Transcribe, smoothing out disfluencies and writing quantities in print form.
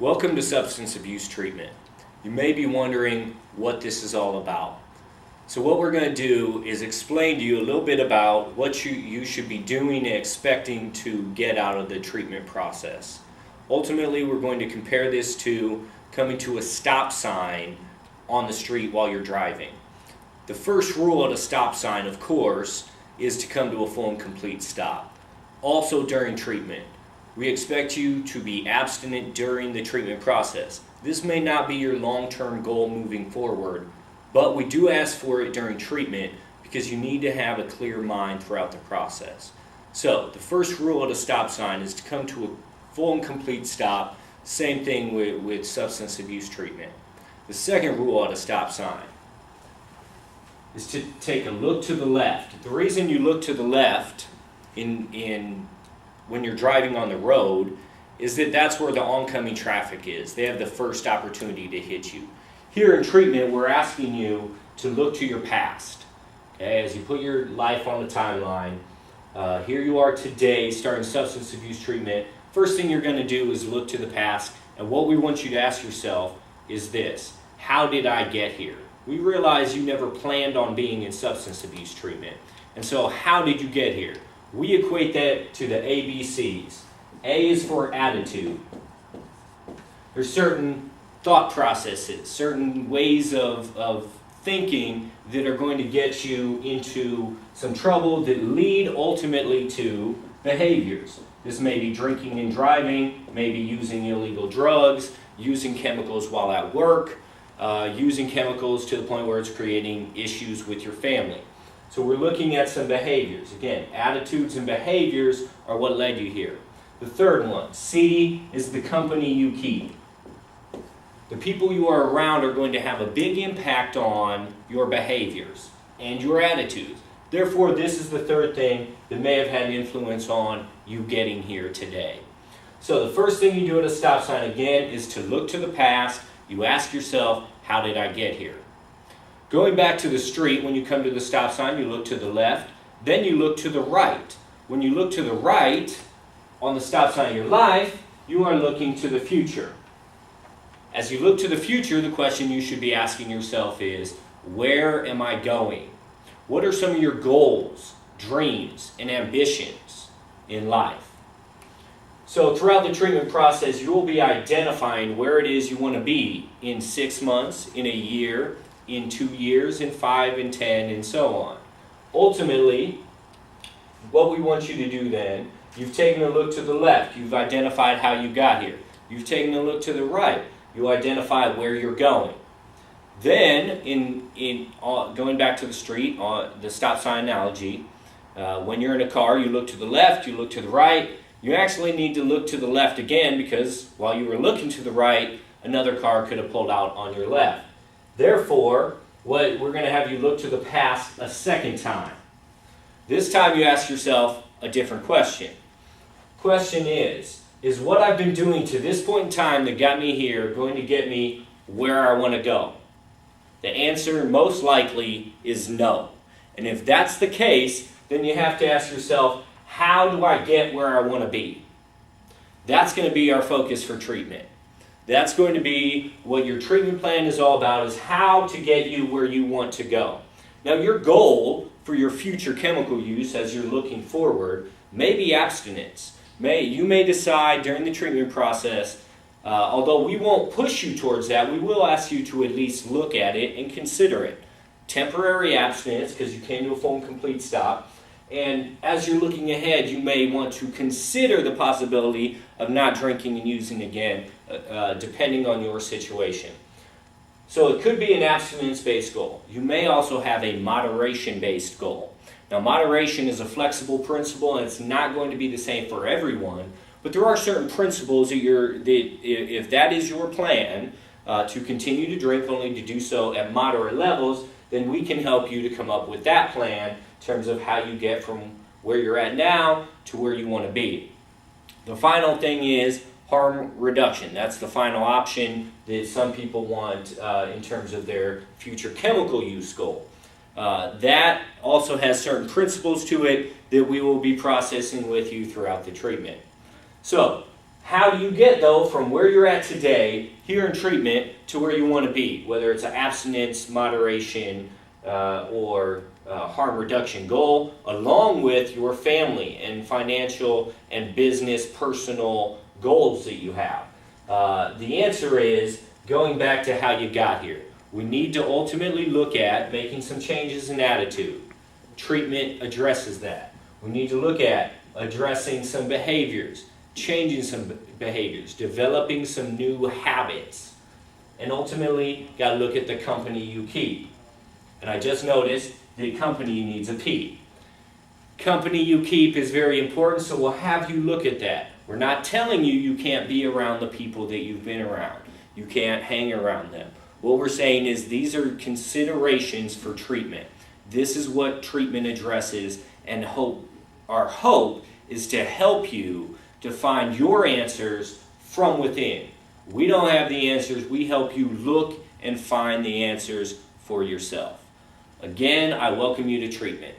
Welcome to Substance Abuse Treatment. You may be wondering what this is all about. So what we're going to do is explain to you a little bit about what you should be doing and expecting to get out of the treatment process. Ultimately, we're going to compare this to coming to a stop sign on the street while you're driving. The first rule at a stop sign, of course, is to come to a full and complete stop. Also during treatment, we expect you to be abstinent during the treatment process. This may not be your long-term goal moving forward, but we do ask for it during treatment because you need to have a clear mind throughout the process. So, the first rule at a stop sign is to come to a full and complete stop. Same thing with substance abuse treatment. The second rule at a stop sign is to take a look to the left. The reason you look to the left when you're driving on the road is that that's where the oncoming traffic is. They have the first opportunity to hit you. Here in treatment, we're asking you to look to your past. Okay, as you put your life on the timeline, here you are today starting substance abuse treatment. First thing you're going to do is look to the past, and what we want you to ask yourself is this: how did I get here? We realize you never planned on being in substance abuse treatment, and so how did you get here? We equate that to the ABCs. A is for attitude. There's certain thought processes, certain ways of thinking that are going to get you into some trouble that lead ultimately to behaviors. This may be drinking and driving, maybe using illegal drugs, using chemicals while at work, using chemicals to the point where it's creating issues with your family. So we're looking at some behaviors. Again, attitudes and behaviors are what led you here. The third one, C, is the company you keep. The people you are around are going to have a big impact on your behaviors and your attitudes. Therefore, this is the third thing that may have had influence on you getting here today. So the first thing you do at a stop sign, again, is to look to the past. You ask yourself, how did I get here? Going back to the street, when you come to the stop sign, you look to the left, then you look to the right. When you look to the right, on the stop sign of your life, you are looking to the future. As you look to the future, the question you should be asking yourself is, where am I going? What are some of your goals, dreams, and ambitions in life? So throughout the treatment process, you will be identifying where it is you want to be in 6 months, in a year, in 2 years, in 5, in 10, and so on. Ultimately, what we want you to do then, you've taken a look to the left, you've identified how you got here. You've taken a look to the right, you identify where you're going. Then, going back to the street, the stop sign analogy, when you're in a car, you look to the left, you look to the right. You actually need to look to the left again because while you were looking to the right, another car could have pulled out on your left. Therefore, we're going to have you look to the past a second time. This time you ask yourself a different question. Question is what I've been doing to this point in time that got me here going to get me where I want to go? The answer most likely is no. And if that's the case, then you have to ask yourself, how do I get where I want to be? That's going to be our focus for treatment. That's going to be what your treatment plan is all about, is how to get you where you want to go. Now, your goal for your future chemical use as you're looking forward may be abstinence. You may decide during the treatment process, although we won't push you towards that, we will ask you to at least look at it and consider it. Temporary abstinence, because you came to a full and complete stop. And as you're looking ahead, you may want to consider the possibility of not drinking and using again, depending on your situation. So it could be an abstinence-based goal. You may also have a moderation-based goal. Now, moderation is a flexible principle, and it's not going to be the same for everyone, but there are certain principles that if that is your plan, to continue to drink, only to do so at moderate levels, then we can help you to come up with that plan in terms of how you get from where you're at now to where you want to be. The final thing is harm reduction. That's the final option that some people want in terms of their future chemical use goal. That also has certain principles to it that we will be processing with you throughout the treatment. So, How do you get, though, from where you're at today, here in treatment, to where you want to be, whether it's an abstinence, moderation, or harm reduction goal, along with your family and financial and business, personal goals that you have? The answer is going back to how you got here. We need to ultimately look at making some changes in attitude. Treatment addresses that. We need to look at addressing some behaviors, changing some behaviors, developing some new habits, and ultimately got to look at the company you keep. And I just noticed the company needs a P. Company you keep is very important, so we'll have you look at that. We're not telling you you can't be around the people that you've been around. You can't hang around them. What we're saying is these are considerations for treatment. This is what treatment addresses, and our hope is to help you to find your answers from within. We don't have the answers. We help you look and find the answers for yourself. Again, I welcome you to treatment.